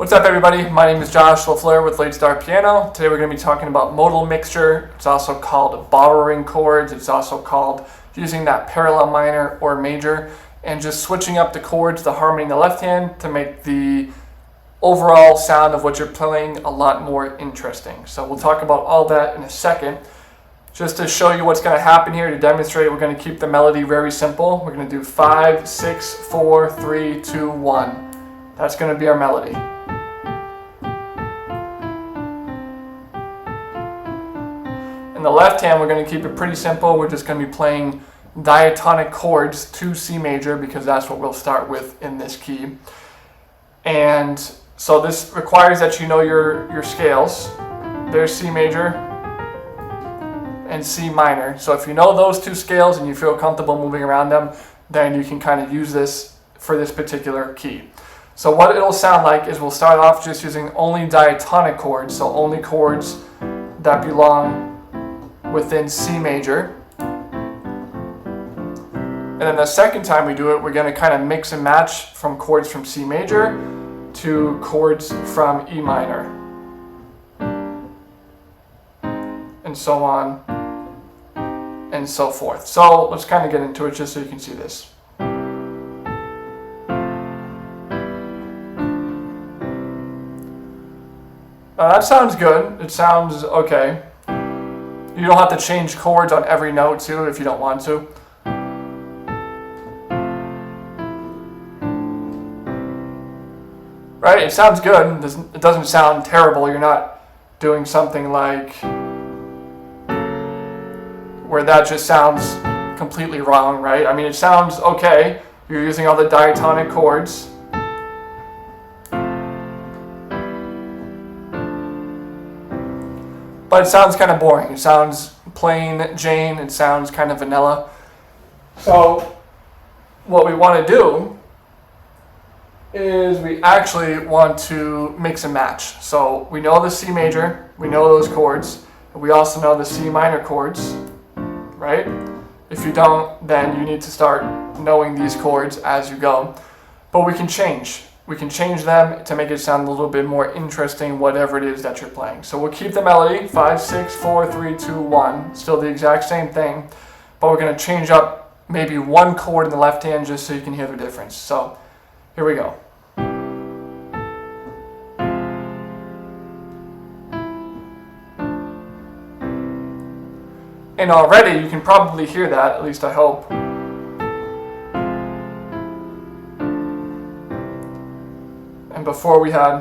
What's up, everybody? My name is Josh LaFleur with Late Star Piano. Today we're going to be talking about modal mixture. It's also called borrowing chords. It's also called using that parallel minor or major and just switching up the chords, the harmony in the left hand to make the overall sound of what you're playing a lot more interesting. So we'll talk about all that in a second. Just to show you what's going to happen here, to demonstrate, we're going to keep the melody very simple. We're going to do 5, 6, 4, 3, 2, 1. That's going to be our melody. In the left hand, we're going to keep it pretty simple. We're just going to be playing diatonic chords to C major because that's what we'll start with in this key. And so this requires that you know your scales. There's C major and C minor. So if you know those two scales and you feel comfortable moving around them, then you can kind of use this for this particular key. So what it'll sound like is we'll start off just using only diatonic chords, so only chords that belong within C major. And then the second time we do it, we're going to kind of mix and match from chords from C major to chords from E minor. And so on and so forth. So let's kind of get into it just so you can see this. That sounds good. It sounds okay. You don't have to change chords on every note too if you don't want to. Right? It sounds good. It doesn't sound terrible. You're not doing something like where that just sounds completely wrong, right? I mean, it sounds okay. You're using all the diatonic chords. But it sounds kind of boring. It sounds plain Jane. It sounds kind of vanilla. So what we want to do is we actually want to mix and match. So we know the C major, we know those chords, and we also know the C minor chords, right? If you don't, then you need to start knowing these chords as you go. But we can change. We can change them to make it sound a little bit more interesting, whatever it is that you're playing. So we'll keep the melody, 5, 6, 4, 3, 2, 1, still the exact same thing, but we're going to change up maybe one chord in the left hand just so you can hear the difference. So here we go. And already you can probably hear that, at least I hope. And before we had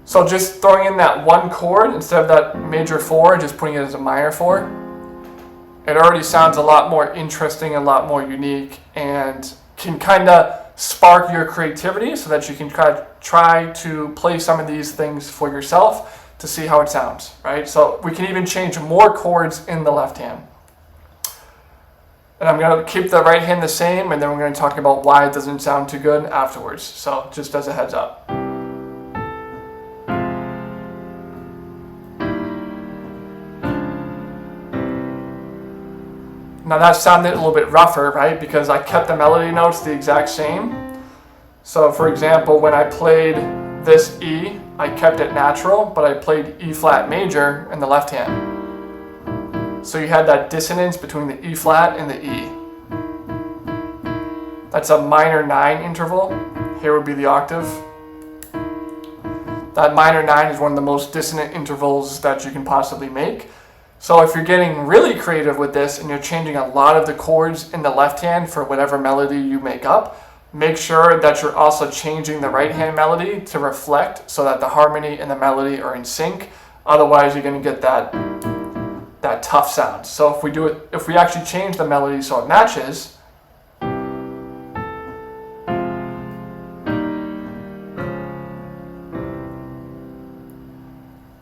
so just throwing in that one chord instead of that major 4, just putting it as a minor 4, it already sounds a lot more interesting, a lot more unique, and can kind of spark your creativity so that you can try to play some of these things for yourself to see how it sounds, right? So we can even change more chords in the left hand. And I'm going to keep the right hand the same, and then we're going to talk about why it doesn't sound too good afterwards. So just as a heads up. Now that sounded a little bit rougher, right? Because I kept the melody notes the exact same. So for example, when I played this E, I kept it natural, but I played E flat major in the left hand. So you had that dissonance between the E flat and the E. That's a minor 9 interval. Here would be the octave. That minor 9 is one of the most dissonant intervals that you can possibly make. So if you're getting really creative with this and you're changing a lot of the chords in the left hand for whatever melody you make up, make sure that you're also changing the right hand melody to reflect so that the harmony and the melody are in sync. Otherwise, you're going to get that tough sound. So if we actually change the melody so it matches,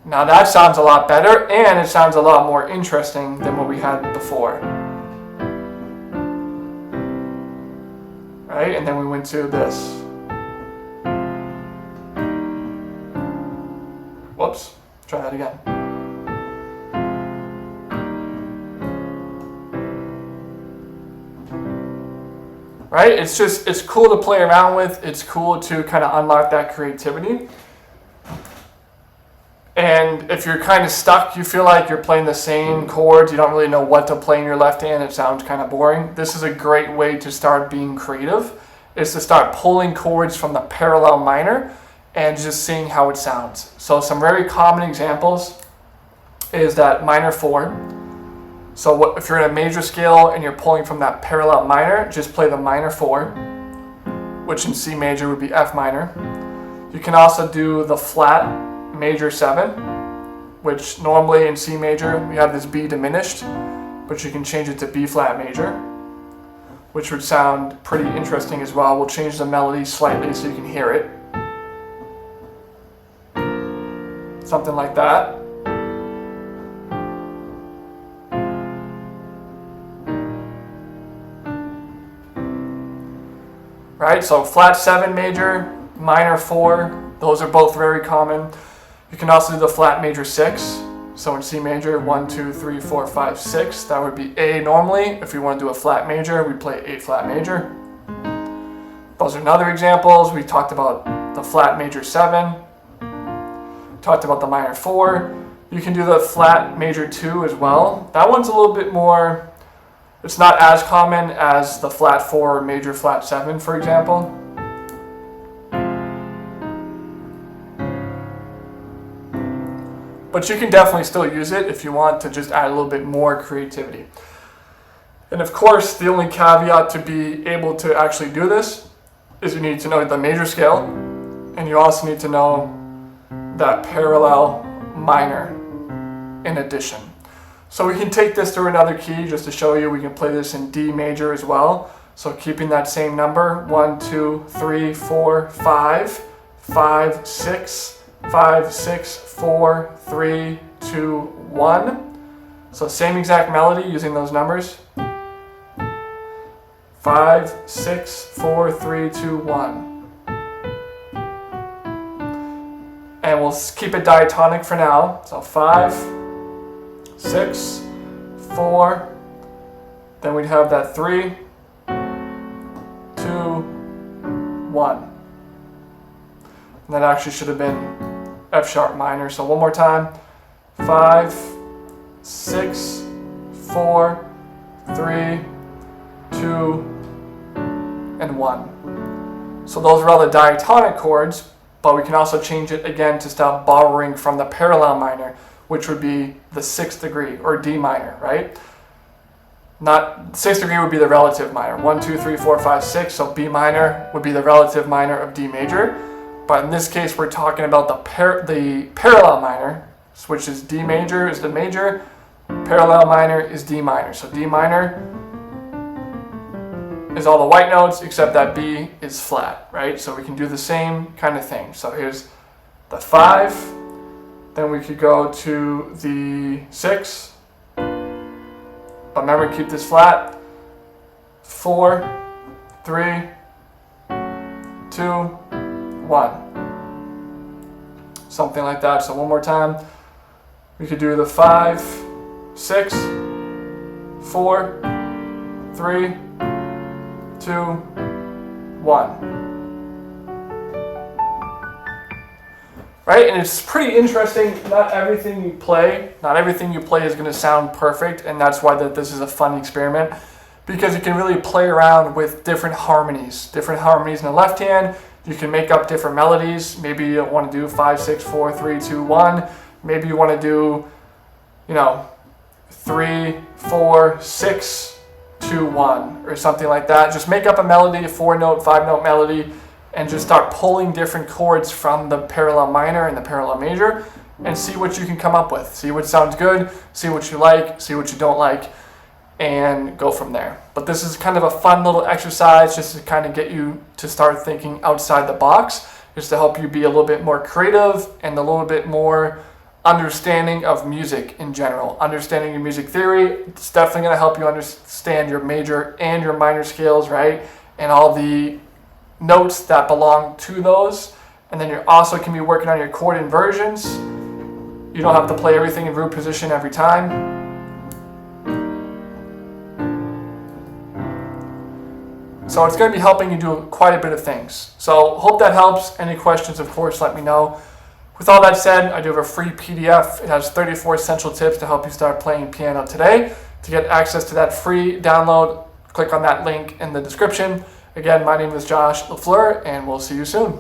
now that sounds a lot better, and it sounds a lot more interesting than what we had before. Right? And then we went to this. Whoops. Try that again. right? It's cool to play around with. It's cool to kind of unlock that creativity. And if you're kind of stuck, you feel like you're playing the same chords, you don't really know what to play in your left hand, it sounds kind of boring. This is a great way to start being creative, is to start pulling chords from the parallel minor and just seeing how it sounds. So some very common examples is that minor 4. So if you're in a major scale and you're pulling from that parallel minor, just play the minor 4, which in C major would be F minor. You can also do the flat major 7, which normally in C major we have this B diminished, but you can change it to B flat major, which would sound pretty interesting as well. We'll change the melody slightly so you can hear it. Something like that. Right, so flat 7 major, minor 4, those are both very common. You can also do the flat major 6. So in C major, 1, 2, 3, 4, 5, 6. That would be A normally. If we want to do a flat major, we play A flat major. Those are other examples. We talked about the flat major 7. Talked about the minor 4. You can do the flat major 2 as well. That one's a little bit more, it's not as common as the flat 4 or major flat 7, for example. But you can definitely still use it if you want to just add a little bit more creativity. And of course, the only caveat to be able to actually do this is you need to know the major scale, and you also need to know that parallel minor in addition. So we can take this through another key just to show you. We can play this in D major as well. So keeping that same number, 1, 2, 3, 4, 5, 5, 6, 5, 6, 4, 3, 2, 1. So same exact melody using those numbers. 5, 6, 4, 3, 2, 1. And we'll keep it diatonic for now. So 5, 6, 4, then we'd have that 3, 2, 1. And that actually should have been F sharp minor. So one more time. 5, 6, 4, 3, 2, and 1. So those are all the diatonic chords, but we can also change it again to stop borrowing from the parallel minor, which would be the 6th degree, or D minor, right? Not 6th degree would be the relative minor. 1, 2, 3, 4, 5, 6. So B minor would be the relative minor of D major. But in this case, we're talking about the parallel minor, which is D major is the major, parallel minor is D minor. So D minor is all the white notes except that B is flat, right? So we can do the same kind of thing. So here's the 5, then we could go to the 6, but remember, keep this flat. 4, 3, 2, 1. Something like that. So one more time. We could do the 5, 6, 4, 3, 2, 1. Right? And it's pretty interesting. Not everything you play is going to sound perfect, and that's why this is a fun experiment, because you can really play around with different harmonies in the left hand. You can make up different melodies. Maybe you want to do 5, 6, 4, 3, 2, 1. Maybe you want to do, 3, 4, 6, 2, 1, or something like that. Just make up a melody, a 4-note, 5-note melody, and just start pulling different chords from the parallel minor and the parallel major, and see what you can come up with. See what sounds good, see what you like, see what you don't like, and go from there. But this is kind of a fun little exercise just to kind of get you to start thinking outside the box, just to help you be a little bit more creative and a little bit more understanding of music in general. Understanding your music theory, it's definitely going to help you understand your major and your minor scales, right? And all the notes that belong to those. And then you also can be working on your chord inversions. You don't have to play everything in root position every time. So it's going to be helping you do quite a bit of things. So hope that helps. Any questions, of course, let me know. With all that said, I do have a free PDF. It has 34 essential tips to help you start playing piano today. To get access to that free download, click on that link in the description. Again, my name is Josh LaFleur, and we'll see you soon.